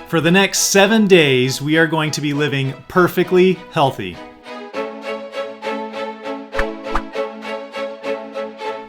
For the next 7 days, we are going to be living perfectly healthy.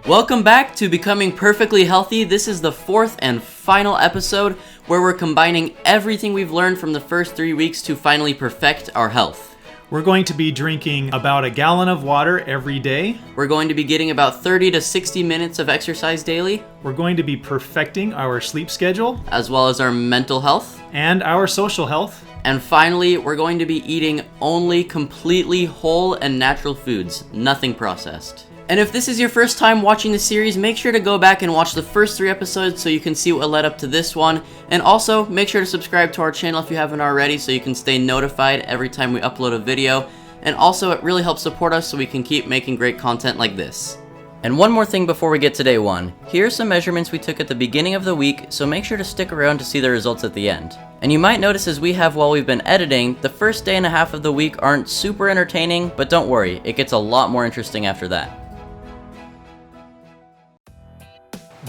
Welcome back to Becoming Perfectly Healthy. This is the fourth and final episode where we're combining everything we've learned from the first 3 weeks to finally perfect our health. We're going to be drinking about a gallon of water every day. We're going to be getting about 30 to 60 minutes of exercise daily. We're going to be perfecting our sleep schedule, as well as our mental health. And our social health. And finally, we're going to be eating only completely whole and natural foods, nothing processed. And if this is your first time watching the series, make sure to go back and watch the first 3 episodes so you can see what led up to this one. And also, make sure to subscribe to our channel if you haven't already so you can stay notified every time we upload a video. And also, it really helps support us so we can keep making great content like this. And one more thing before we get to day 1. Here are some measurements we took at the beginning of the week, so make sure to stick around to see the results at the end. And you might notice as we have while we've been editing, the first day and a half of the week aren't super entertaining, but don't worry, it gets a lot more interesting after that.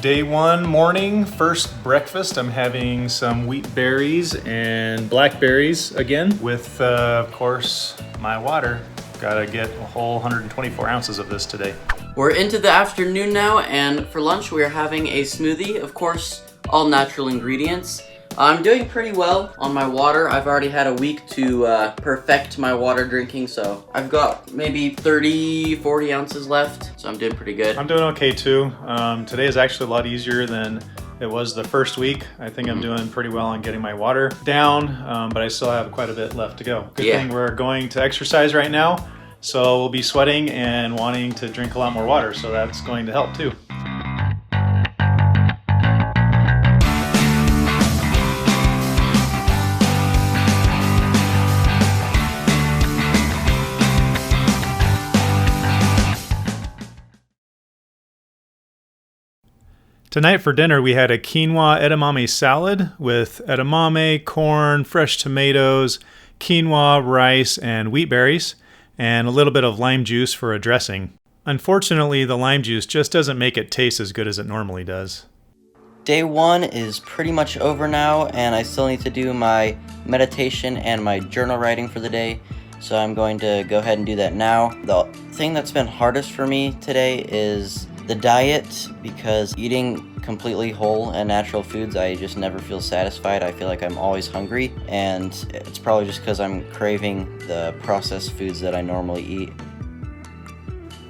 Day 1 morning, first breakfast. I'm having some wheat berries and blackberries again with, of course, my water. Gotta get a whole 124 ounces of this today. We're into the afternoon now, and for lunch we are having a smoothie, of course, all natural ingredients. I'm doing pretty well on my water. I've already had a week to perfect my water drinking, so I've got maybe 30, 40 ounces left, so I'm doing pretty good. I'm doing okay too. Today is actually a lot easier than it was the first week. I think I'm doing pretty well on getting my water down, but I still have quite a bit left to go. Good thing we're going to exercise right now, so we'll be sweating and wanting to drink a lot more water, so that's going to help too. Tonight for dinner, we had a quinoa edamame salad with edamame, corn, fresh tomatoes, quinoa, rice, and wheat berries, and a little bit of lime juice for a dressing. Unfortunately, the lime juice just doesn't make it taste as good as it normally does. Day 1 is pretty much over now, and I still need to do my meditation and my journal writing for the day, so I'm going to go ahead and do that now. The thing that's been hardest for me today is the diet, because eating completely whole and natural foods, I just never feel satisfied. I feel like I'm always hungry, and it's probably just because I'm craving the processed foods that I normally eat.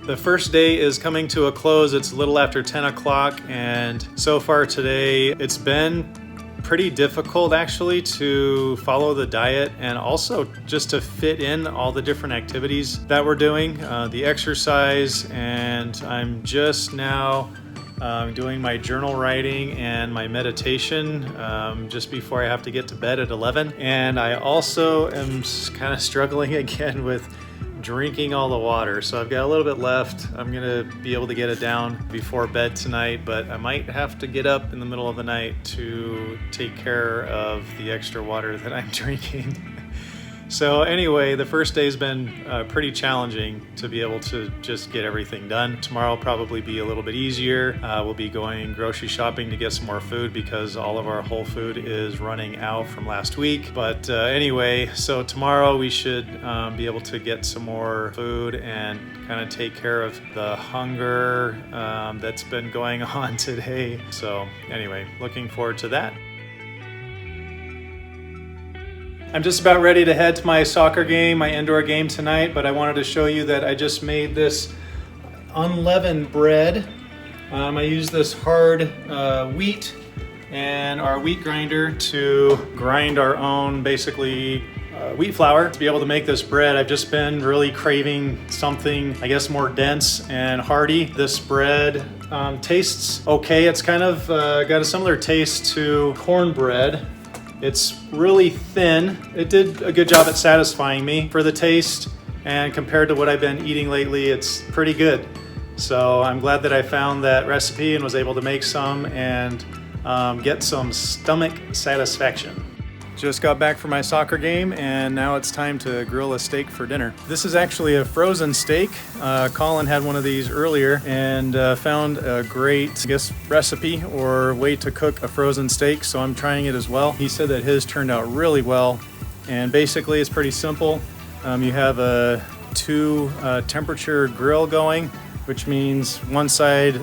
The first day is coming to a close. It's a little after 10 o'clock, and so far today it's been pretty difficult actually to follow the diet and also just to fit in all the different activities that we're doing, the exercise, and I'm just now doing my journal writing and my meditation just before I have to get to bed at 11. And I also am kind of struggling again with drinking all the water, so I've got a little bit left. I'm gonna be able to get it down before bed tonight, but I might have to get up in the middle of the night to take care of the extra water that I'm drinking. So anyway, the first day's been pretty challenging to be able to just get everything done. Tomorrow will probably be a little bit easier. We'll be going grocery shopping to get some more food because all of our whole food is running out from last week. But anyway, so tomorrow we should be able to get some more food and kind of take care of the hunger that's been going on today. So anyway, looking forward to that. I'm just about ready to head to my soccer game, my indoor game tonight, but I wanted to show you that I just made this unleavened bread. I use this hard wheat and our wheat grinder to grind our own, basically, wheat flour to be able to make this bread. I've just been really craving something, I guess, more dense and hearty. This bread tastes okay. It's kind of got a similar taste to cornbread. It's really thin. It did a good job at satisfying me for the taste, and compared to what I've been eating lately, it's pretty good. So I'm glad that I found that recipe and was able to make some and get some stomach satisfaction. Just got back from my soccer game and now it's time to grill a steak for dinner. This is actually a frozen steak. Collin had one of these earlier and found a great, I guess, recipe or way to cook a frozen steak, so I'm trying it as well. He said that his turned out really well, and basically it's pretty simple. You have a 2 temperature grill going, which means one side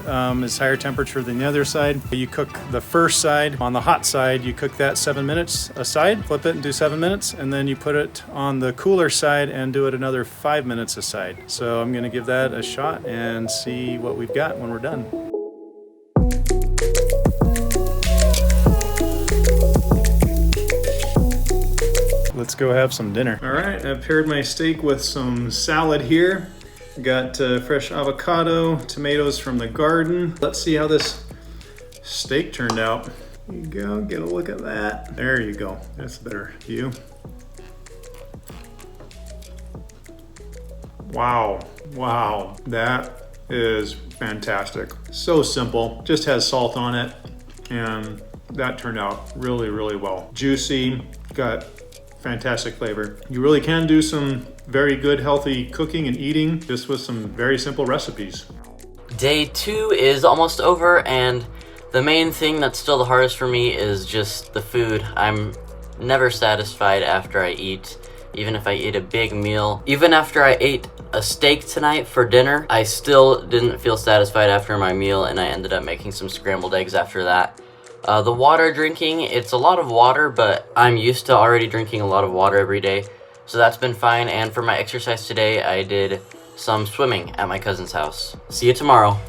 is higher temperature than the other side. You cook the first side. On the hot side, you cook that 7 minutes aside, flip it and do 7 minutes, and then you put it on the cooler side and do it another 5 minutes aside. So I'm gonna give that a shot and see what we've got when we're done. Let's go have some dinner. All right, I've paired my steak with some salad here. Got fresh avocado, tomatoes from the garden. Let's see how this steak turned out. There you go, get a look at that. There you go, that's a better view. Wow, wow, that is fantastic. So simple, just has salt on it, and that turned out really, really well. Juicy, got fantastic flavor. You really can do some very good healthy cooking and eating just with some very simple recipes. Day 2 is almost over, and the main thing that's still the hardest for me is just the food. I'm never satisfied after I eat, even if I eat a big meal. Even after I ate a steak tonight for dinner, I still didn't feel satisfied after my meal, and I ended up making some scrambled eggs after that. The water drinking, it's a lot of water, but I'm used to already drinking a lot of water every day, so that's been fine. And for my exercise today, I did some swimming at my cousin's house. See you tomorrow.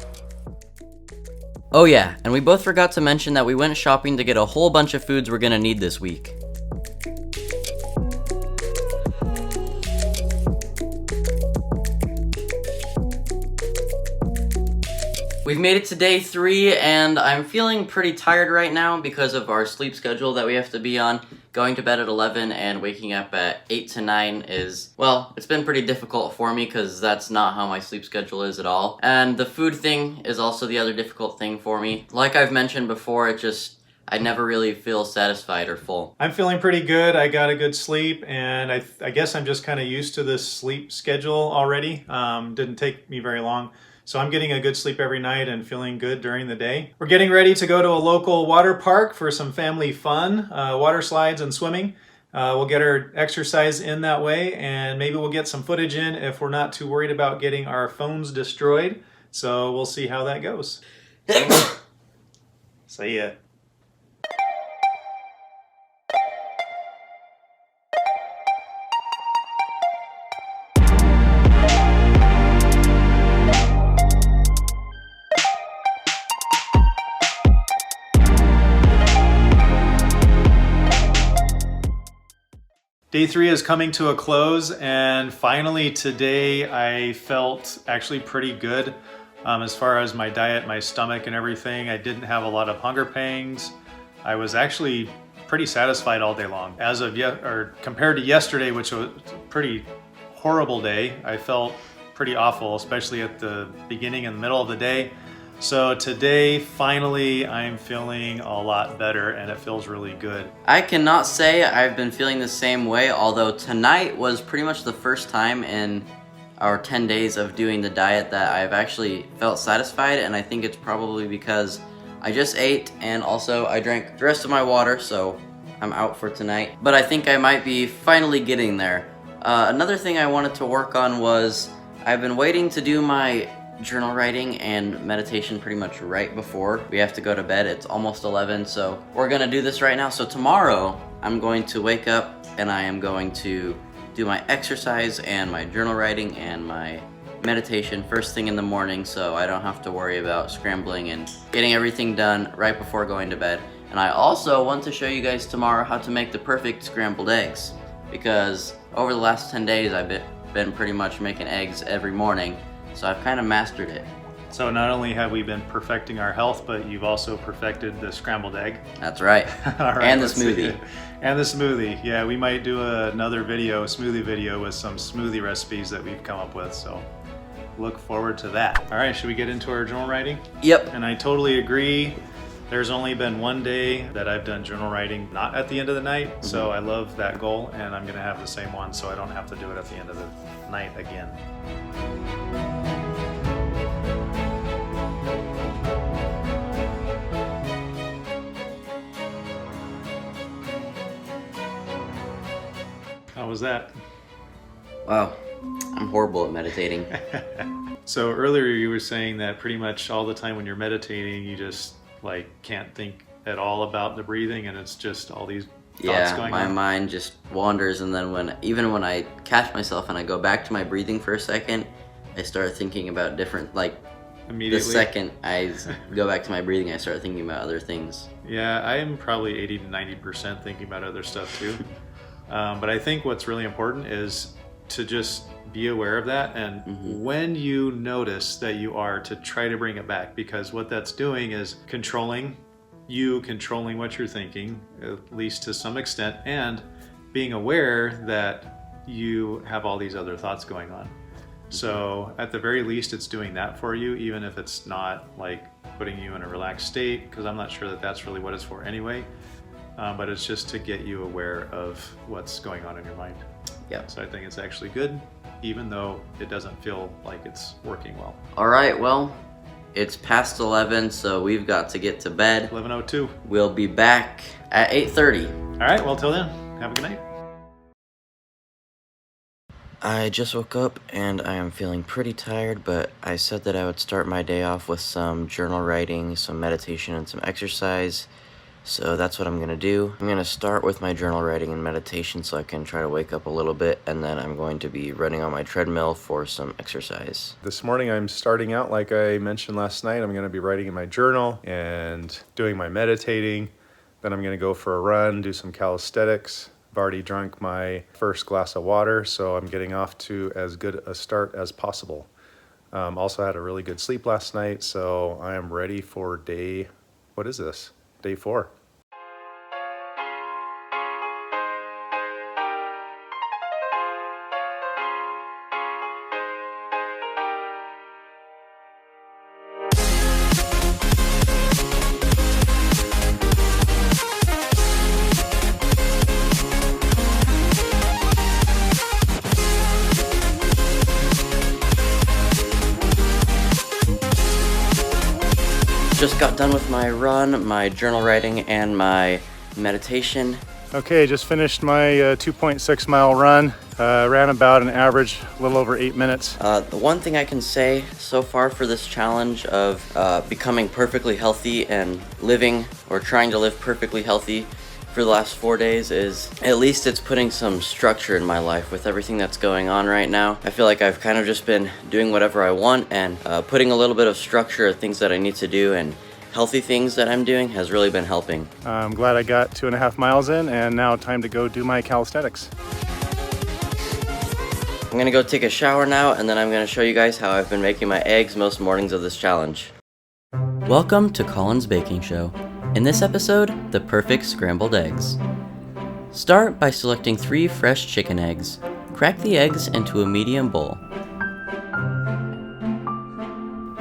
Oh yeah, and we both forgot to mention that we went shopping to get a whole bunch of foods we're gonna need this week. We've made it to day 3, and I'm feeling pretty tired right now because of our sleep schedule that we have to be on. Going to bed at 11 and waking up at 8 to 9 is, well, it's been pretty difficult for me because that's not how my sleep schedule is at all. And the food thing is also the other difficult thing for me. Like I've mentioned before, I never really feel satisfied or full. I'm feeling pretty good. I got a good sleep, and I guess I'm just kind of used to this sleep schedule already. Didn't take me very long. So I'm getting a good sleep every night and feeling good during the day. We're getting ready to go to a local water park for some family fun, water slides and swimming. We'll get our exercise in that way, and maybe we'll get some footage in if we're not too worried about getting our phones destroyed. So we'll see how that goes. See ya. Day 3 is coming to a close, and finally today I felt actually pretty good as far as my diet, my stomach and everything. I didn't have a lot of hunger pangs. I was actually pretty satisfied all day long. As of compared to yesterday, which was a pretty horrible day, I felt pretty awful, especially at the beginning and the middle of the day. So today, finally, I'm feeling a lot better and it feels really good. I cannot say I've been feeling the same way, although tonight was pretty much the first time in our 10 days of doing the diet that I've actually felt satisfied, and I think it's probably because I just ate and also I drank the rest of my water, so I'm out for tonight. But I think I might be finally getting there. Another thing I wanted to work on was I've been waiting to do my journal writing and meditation pretty much right before we have to go to bed. It's almost 11, so we're gonna do this right now. So tomorrow I'm going to wake up and I am going to do my exercise and my journal writing and my meditation first thing in the morning, so I don't have to worry about scrambling and getting everything done right before going to bed. And I also want to show you guys tomorrow how to make the perfect scrambled eggs, because over the last 10 days I've been pretty much making eggs every morning, so I've kind of mastered it. So not only have we been perfecting our health, but you've also perfected the scrambled egg. That's right. All right, and the smoothie. And the smoothie. Yeah, we might do another video, a smoothie video with some smoothie recipes that we've come up with, so look forward to that. All right, should we get into our journal writing? Yep. And I totally agree. There's only been one day that I've done journal writing not at the end of the night, so I love that goal, and I'm gonna have the same one so I don't have to do it at the end of the night again. How was that? Wow, I'm horrible at meditating. So earlier you were saying that pretty much all the time when you're meditating, you just like can't think at all about the breathing, and it's just all these thoughts going on. My mind just wanders, and then even when I catch myself and I go back to my breathing for a second, I start thinking about different, like, Immediately. the second I go back to my breathing, I start thinking about other things. Yeah, I am probably 80 to 90% thinking about other stuff too. But I think what's really important is to just be aware of that, and when you notice that you are, to try to bring it back, because what that's doing is controlling what you're thinking, at least to some extent, and being aware that you have all these other thoughts going on. So at the very least, it's doing that for you, even if it's not like putting you in a relaxed state, because I'm not sure that that's really what it's for anyway. But it's just to get you aware of what's going on in your mind. Yeah. So I think it's actually good, even though it doesn't feel like it's working well. All right, well, it's past 11, so we've got to get to bed. 11:02. We'll be back at 8:30. All right, well, till then, have a good night. I just woke up and I am feeling pretty tired, but I said that I would start my day off with some journal writing, some meditation, and some exercise. So that's what I'm going to do. I'm going to start with my journal writing and meditation so I can try to wake up a little bit, and then I'm going to be running on my treadmill for some exercise. This morning I'm starting out, like I mentioned last night, I'm going to be writing in my journal and doing my meditating. Then I'm going to go for a run, do some calisthenics. I've already drunk my first glass of water, so I'm getting off to as good a start as possible. Also had a really good sleep last night, so I am ready for day 4. Just got done with my run, my journal writing, and my meditation. Okay, just finished my 2.6 mile run. Ran about an average, a little over 8 minutes. The one thing I can say so far for this challenge of becoming perfectly healthy and living or trying to live perfectly healthy for the last 4 days is at least it's putting some structure in my life with everything that's going on right now. I feel like I've kind of just been doing whatever I want, and putting a little bit of structure of things that I need to do and healthy things that I'm doing has really been helping. I'm glad I got 2.5 miles in, and now time to go do my calisthenics. I'm gonna go take a shower now, and then I'm gonna show you guys how I've been making my eggs most mornings of this challenge. Welcome to Collin's Baking Show. In this episode, the perfect scrambled eggs. Start by selecting 3 fresh chicken eggs. Crack the eggs into a medium bowl.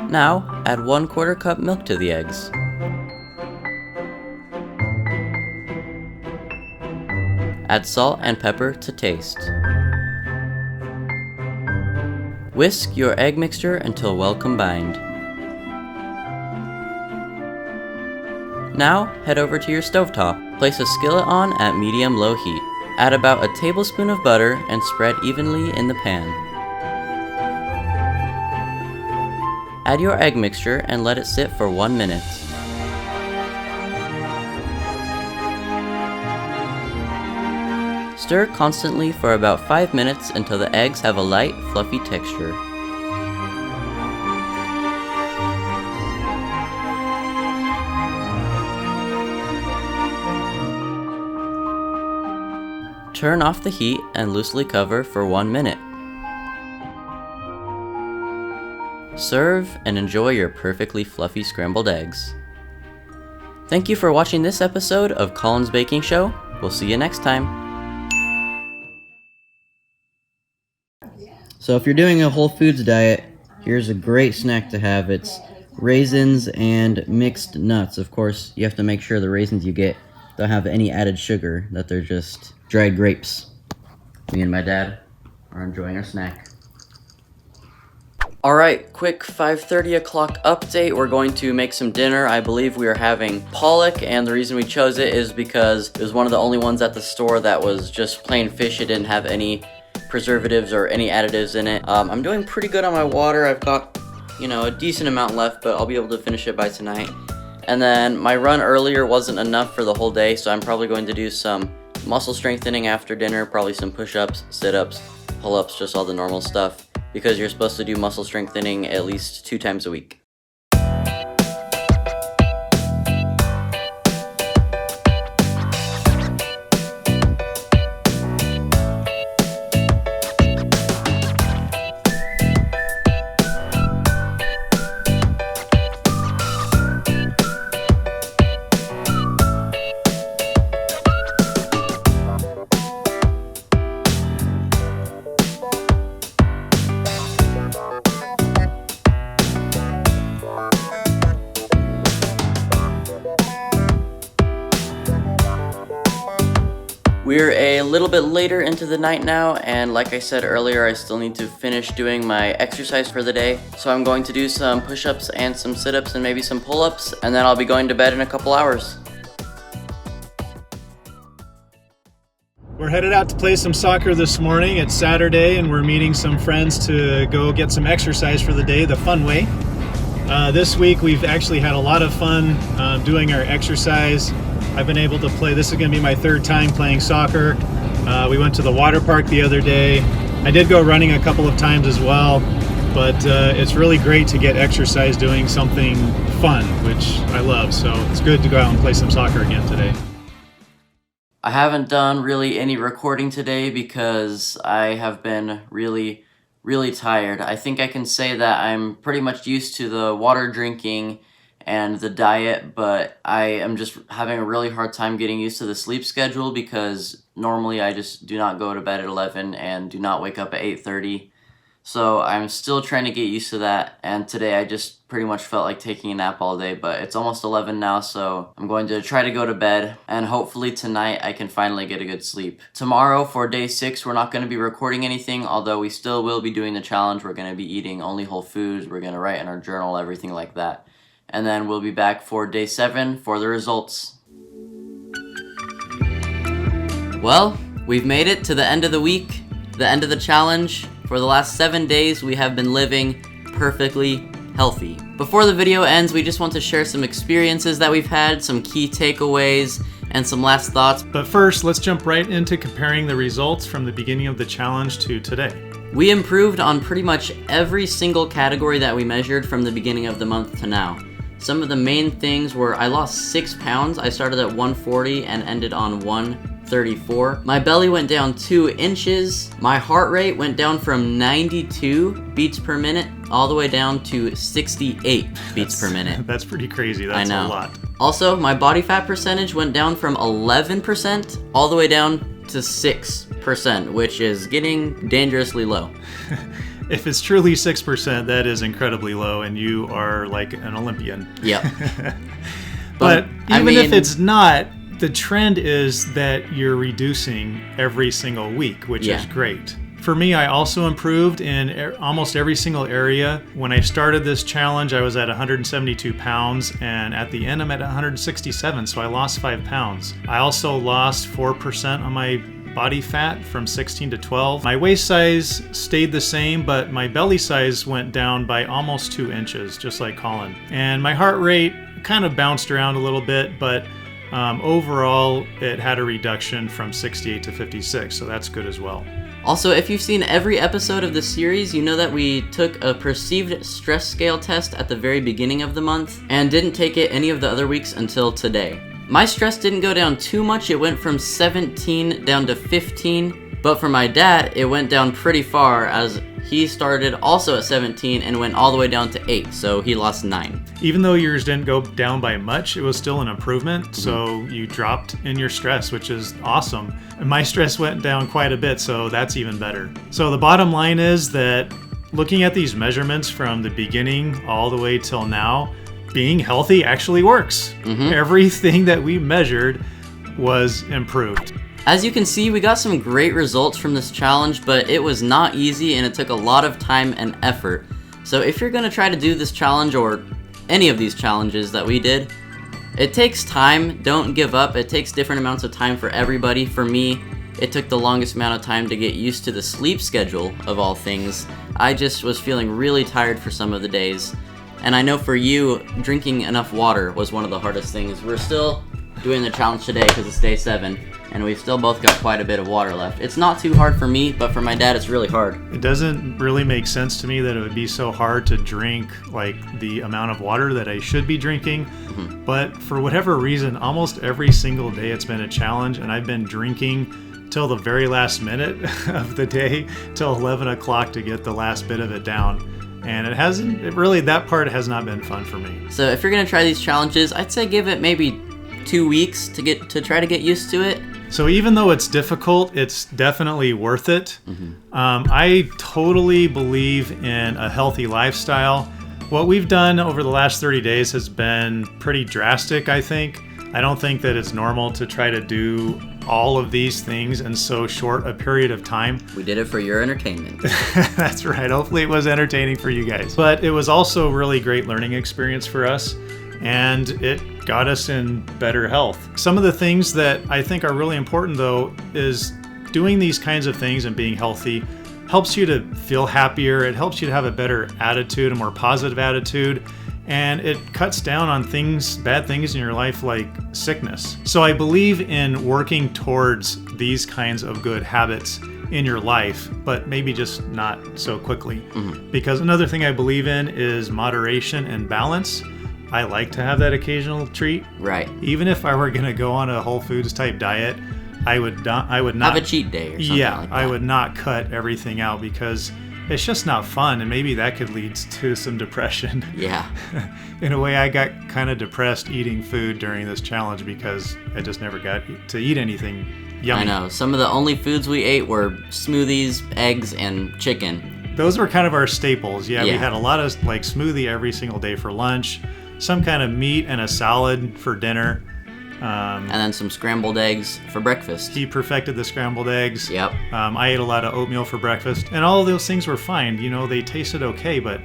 Now, add 1/4 cup milk to the eggs. Add salt and pepper to taste. Whisk your egg mixture until well combined. Now, head over to your stovetop. Place a skillet on at medium-low heat. Add about a tablespoon of butter and spread evenly in the pan. Add your egg mixture and let it sit for 1 minute. Stir constantly for about 5 minutes until the eggs have a light, fluffy texture. Turn off the heat and loosely cover for 1 minute. Serve and enjoy your perfectly fluffy scrambled eggs. Thank you for watching this episode of Collin's Baking Show. We'll see you next time. So if you're doing a whole foods diet, here's a great snack to have. It's raisins and mixed nuts. Of course, you have to make sure the raisins you get don't have any added sugar, that they're just dried grapes. Me and my dad are enjoying our snack. Alright, quick 5:30 o'clock update. We're going to make some dinner. I believe we are having pollock, and the reason we chose it is because it was one of the only ones at the store that was just plain fish. It didn't have any preservatives or any additives in it. I'm doing pretty good on my water. I've got, a decent amount left, but I'll be able to finish it by tonight. And then my run earlier wasn't enough for the whole day, so I'm probably going to do some muscle strengthening after dinner, probably some push-ups, sit-ups, pull-ups, just all the normal stuff, because you're supposed to do muscle strengthening at least 2 times a week. We're a little bit later into the night now, and like I said earlier, I still need to finish doing my exercise for the day. So I'm going to do some push-ups and some sit-ups and maybe some pull-ups, and then I'll be going to bed in a couple hours. We're headed out to play some soccer this morning. It's Saturday, and we're meeting some friends to go get some exercise for the day, the fun way. This week we've actually had a lot of fun doing our exercise. I've been able to play, this is going to be my 3rd time playing soccer. We went to the water park the other day. I did go running a couple of times as well, but it's really great to get exercise doing something fun, which I love. So it's good to go out and play some soccer again today. I haven't done really any recording today because I have been really tired. I think I can say that I'm pretty much used to the water drinking and the diet, but I am just having a really hard time getting used to the sleep schedule because normally I just do not go to bed at 11 and do not wake up at 8:30. So I'm still trying to get used to that, and today I just pretty much felt like taking a nap all day, but it's almost 11 now, so I'm going to try to go to bed, and hopefully tonight I can finally get a good sleep. Tomorrow for day 6, we're not going to be recording anything, although we still will be doing the challenge. We're going to be eating only whole foods, we're going to write in our journal, everything like that. And then we'll be back for day 7 for the results. Well, we've made it to the end of the week, the end of the challenge. For the last 7 days, we have been living perfectly healthy. Before the video ends, we just want to share some experiences that we've had, some key takeaways, and some last thoughts. But first, let's jump right into comparing the results from the beginning of the challenge to today. We improved on pretty much every single category that we measured from the beginning of the month to now. Some of the main things were I lost 6 pounds. I started at 140 and ended on 134. My belly went down 2 inches. My heart rate went down from 92 beats per minute all the way down to 68 beats per minute. That's pretty crazy. That's a lot. Also, my body fat percentage went down from 11% all the way down to 6%, which is getting dangerously low. If it's truly 6%, that is incredibly low, and you are like an Olympian. Yep. But even if it's not, the trend is that you're reducing every single week, which is great. For me, I also improved in almost every single area. When I started this challenge, I was at 172 pounds, and at the end, I'm at 167, so I lost 5 pounds. I also lost 4% on my body fat from 16 to 12. My waist size stayed the same, but my belly size went down by almost 2 inches, just like Collin. And my heart rate kind of bounced around a little bit, but overall it had a reduction from 68 to 56, so that's good as well. Also, if you've seen every episode of the series, you know that we took a perceived stress scale test at the very beginning of the month and didn't take it any of the other weeks until today. My stress didn't go down too much. It went from 17 down to 15, but for my dad, it went down pretty far as he started also at 17 and went all the way down to 8, so he lost 9. Even though yours didn't go down by much, it was still an improvement, so you dropped in your stress, which is awesome. And my stress went down quite a bit, so that's even better. So the bottom line is that looking at these measurements from the beginning all the way till now, being healthy actually works. Everything that we measured was improved. As you can see, we got some great results from this challenge, but it was not easy and it took a lot of time and effort. So if you're gonna try to do this challenge or any of these challenges that we did, it takes time. Don't give up. It takes different amounts of time for everybody. For me, it took the longest amount of time to get used to the sleep schedule of all things. I just was feeling really tired for some of the days. And I know for you, drinking enough water was one of the hardest things. We're still doing the challenge today because it's day 7, and we've still both got quite a bit of water left. It's not too hard for me, but for my dad, it's really hard. It doesn't really make sense to me that it would be so hard to drink like the amount of water that I should be drinking. But for whatever reason, almost every single day it's been a challenge, and I've been drinking till the very last minute of the day, till 11 o'clock to get the last bit of it down. And that part has not been fun for me. So if you're gonna try these challenges, I'd say give it maybe 2 weeks to try to get used to it. So even though it's difficult, it's definitely worth it. I totally believe in a healthy lifestyle. What we've done over the last 30 days has been pretty drastic, I think. I don't think that it's normal to try to do all of these things in so short a period of time. We did it for your entertainment. That's right. Hopefully it was entertaining for you guys. But it was also a really great learning experience for us, and it got us in better health. Some of the things that I think are really important, though, is doing these kinds of things and being healthy helps you to feel happier. It helps you to have a better attitude, a more positive attitude, and it cuts down on bad things in your life like sickness. So I believe in working towards these kinds of good habits in your life, but maybe just not so quickly. Because another thing I believe in is moderation and balance. I like to have that occasional treat. Right. Even if I were going to go on a Whole Foods type diet, I would not have a cheat day or something like that. I would not cut everything out because it's just not fun, and maybe that could lead to some depression. Yeah. In a way, I got kind of depressed eating food during this challenge because I just never got to eat anything yummy. I know. Some of the only foods we ate were smoothies, eggs, and chicken. Those were kind of our staples. Yeah, we Yeah. had a lot of like smoothie every single day for lunch, some kind of meat and a salad for dinner. And then some scrambled eggs for breakfast. He perfected the scrambled eggs. Yep. I ate a lot of oatmeal for breakfast, and all of those things were fine. You know, they tasted okay, but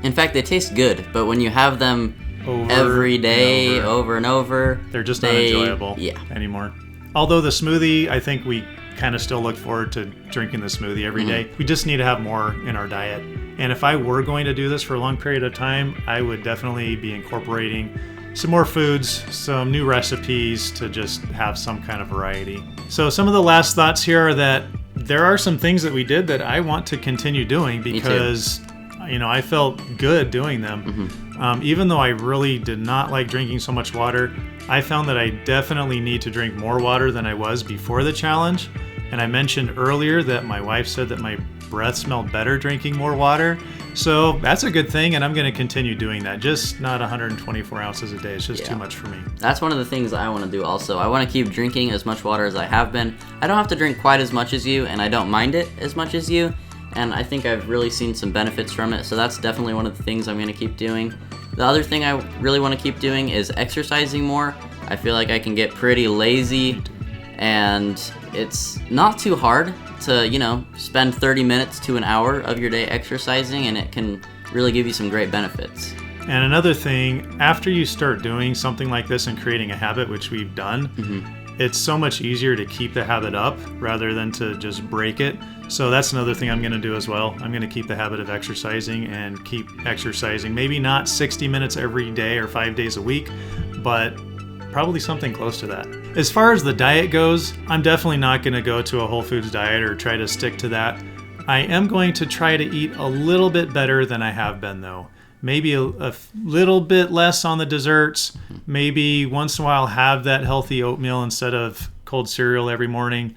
In fact, they taste good, but when you have them over every and day, over. over and over, They're just not enjoyable anymore. Although the smoothie, I think we kind of still look forward to drinking the smoothie every day. We just need to have more in our diet. And if I were going to do this for a long period of time, I would definitely be incorporating some more foods, some new recipes to just have some kind of variety. So some of the last thoughts here are that there are some things that we did that I want to continue doing because, you know, I felt good doing them. Even though I really did not like drinking so much water, I found that I definitely need to drink more water than I was before the challenge. And I mentioned earlier that my wife said that my breath smelled better drinking more water. So that's a good thing, and I'm going to continue doing that. Just not 124 ounces a day. It's just too much for me. That's one of the things I want to do also. I want to keep drinking as much water as I have been. I don't have to drink quite as much as you, and I don't mind it as much as you. And I think I've really seen some benefits from it, so that's definitely one of the things I'm going to keep doing. The other thing I really want to keep doing is exercising more. I feel like I can get pretty lazy, and it's not too hard to, you know, spend 30 minutes to an hour of your day exercising, and it can really give you some great benefits. And another thing, after you start doing something like this and creating a habit, which we've done, it's so much easier to keep the habit up rather than to just break it. So that's another thing I'm going to do as well. I'm going to keep the habit of exercising and keep exercising. Maybe not 60 minutes every day or 5 days a week, but probably something close to that. As far as the diet goes, I'm definitely not going to go to a Whole Foods diet or try to stick to that. I am going to try to eat a little bit better than I have been, though. Maybe a little bit less on the desserts. Maybe once in a while have that healthy oatmeal instead of cold cereal every morning.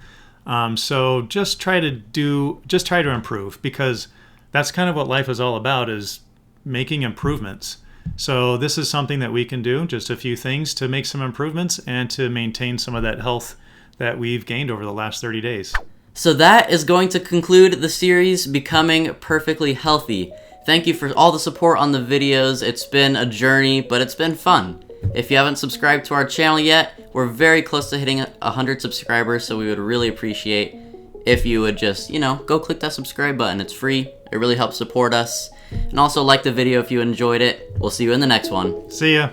So just try to improve, because that's kind of what life is all about, is making improvements. So this is something that we can do, just a few things to make some improvements and to maintain some of that health that we've gained over the last 30 days. So that is going to conclude the series Becoming Perfectly Healthy. Thank you for all the support on the videos. It's been a journey, but it's been fun. If you haven't subscribed to our channel yet, we're very close to hitting 100 subscribers, so we would really appreciate if you would just, go click that subscribe button. It's free. It really helps support us. And also like the video if you enjoyed it. We'll see you in the next one. See ya.